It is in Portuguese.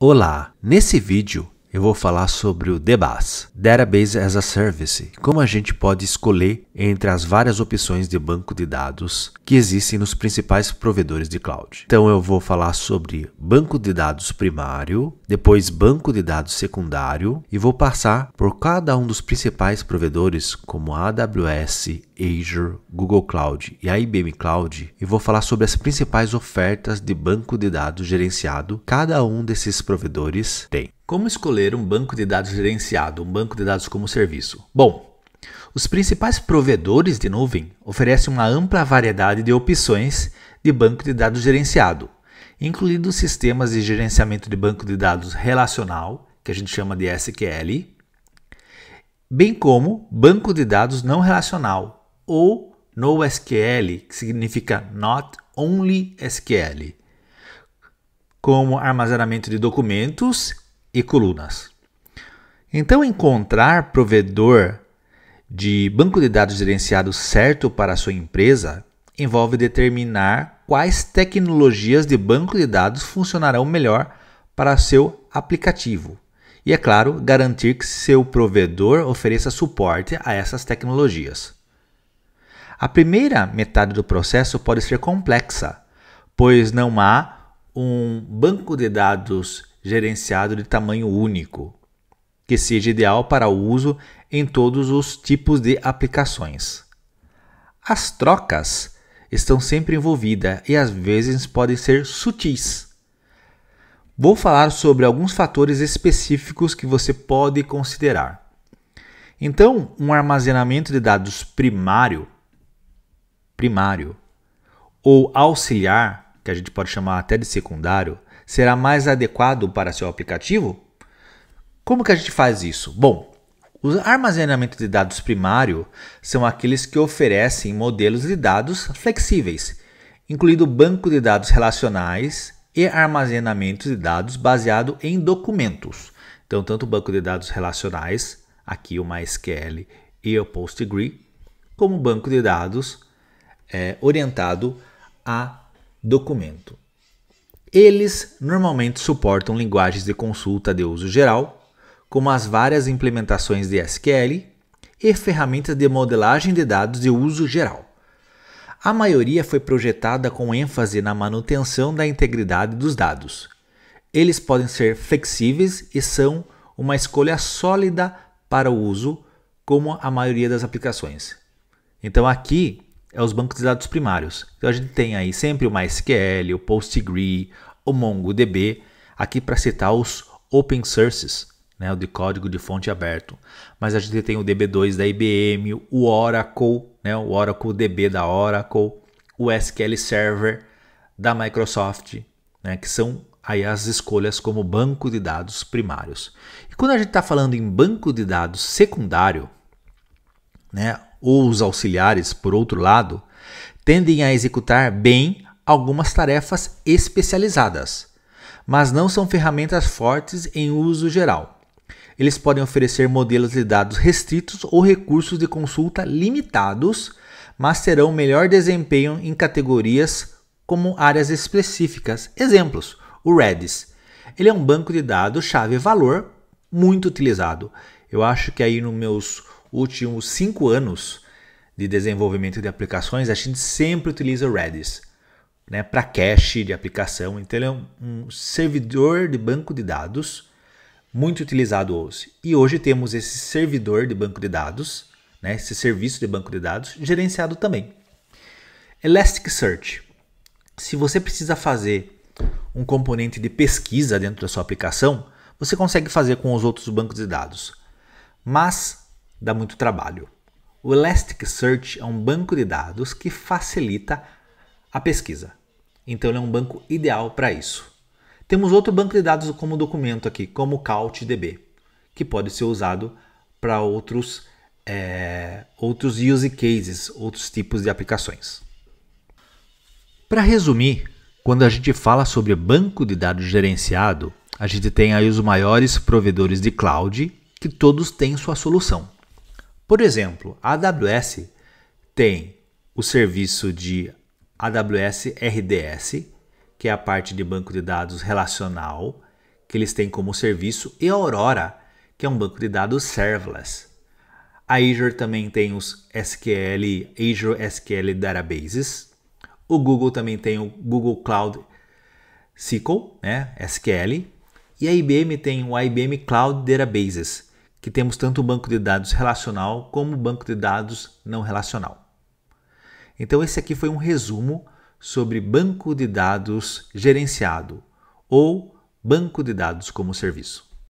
Olá! Nesse vídeo eu vou falar sobre o DBaaS, Database as a Service, como a gente pode escolher entre as várias opções de banco de dados que existem nos principais provedores de cloud. Então eu vou falar sobre banco de dados primário, depois banco de dados secundário e vou passar por cada um dos principais provedores como a AWS, Azure, Google Cloud e a IBM Cloud e vou falar sobre as principais ofertas de banco de dados gerenciado cada um desses provedores tem. Como escolher um banco de dados gerenciado, um banco de dados como serviço? Bom, os principais provedores de nuvem oferecem uma ampla variedade de opções de banco de dados gerenciado, incluindo sistemas de gerenciamento de banco de dados relacional, que a gente chama de SQL, bem como banco de dados não relacional, ou NoSQL, que significa Not Only SQL, como armazenamento de documentos e colunas. Então, encontrar provedor de banco de dados gerenciado certo para a sua empresa envolve determinar quais tecnologias de banco de dados funcionarão melhor para seu aplicativo. E, é claro, garantir que seu provedor ofereça suporte a essas tecnologias. A primeira metade do processo pode ser complexa, pois não há um banco de dados gerenciado de tamanho único, que seja ideal para o uso em todos os tipos de aplicações. As trocas estão sempre envolvidas e às vezes podem ser sutis. Vou falar sobre alguns fatores específicos que você pode considerar. Então, um armazenamento de dados primário ou auxiliar, que a gente pode chamar até de secundário, será mais adequado para seu aplicativo? Como que a gente faz isso? Bom, os armazenamentos de dados primário são aqueles que oferecem modelos de dados flexíveis, incluindo banco de dados relacionais e armazenamento de dados baseado em documentos. Então, tanto banco de dados relacionais, aqui o MySQL e o Postgre, como banco de dados orientado a documento. Eles normalmente suportam linguagens de consulta de uso geral, como as várias implementações de SQL e ferramentas de modelagem de dados de uso geral. A maioria foi projetada com ênfase na manutenção da integridade dos dados. Eles podem ser flexíveis e são uma escolha sólida para o uso, como a maioria das aplicações. Então aqui os bancos de dados primários. Então a gente tem aí sempre o MySQL, o Postgre, o MongoDB, aqui para citar os open sources, né, o de código de fonte aberto. Mas a gente tem o DB2 da IBM, o Oracle, né, o Oracle DB da Oracle, o SQL Server da Microsoft, né, que são aí as escolhas como banco de dados primários. E quando a gente está falando em banco de dados secundário, né, ou os auxiliares, por outro lado, tendem a executar bem algumas tarefas especializadas, mas não são ferramentas fortes em uso geral. Eles podem oferecer modelos de dados restritos ou recursos de consulta limitados, mas terão melhor desempenho em categorias como áreas específicas. Exemplos, o Redis. Ele é um banco de dados chave-valor muito utilizado. Eu acho que aí nos meus últimos 5 anos de desenvolvimento de aplicações, a gente sempre utiliza o Redis, né, para cache de aplicação. Então ele é um servidor de banco de dados muito utilizado hoje. E hoje temos esse servidor de banco de dados, né, esse serviço de banco de dados gerenciado também. Elasticsearch. Se você precisa fazer um componente de pesquisa dentro da sua aplicação, você consegue fazer com os outros bancos de dados, mas dá muito trabalho. O Elasticsearch é um banco de dados que facilita a pesquisa. Então ele é um banco ideal para isso. Temos outro banco de dados como documento aqui, como o CouchDB, que pode ser usado para outros use cases, outros tipos de aplicações. Para resumir, quando a gente fala sobre banco de dados gerenciado, a gente tem aí os maiores provedores de cloud que todos têm sua solução. Por exemplo, a AWS tem o serviço de AWS RDS, que é a parte de banco de dados relacional, que eles têm como serviço, e a Aurora, que é um banco de dados serverless. A Azure também tem os Azure SQL Databases. O Google também tem o Google Cloud SQL, né, SQL. E a IBM tem o IBM Cloud Databases, que temos tanto o banco de dados relacional como o banco de dados não relacional. Então esse aqui foi um resumo sobre banco de dados gerenciado ou banco de dados como serviço.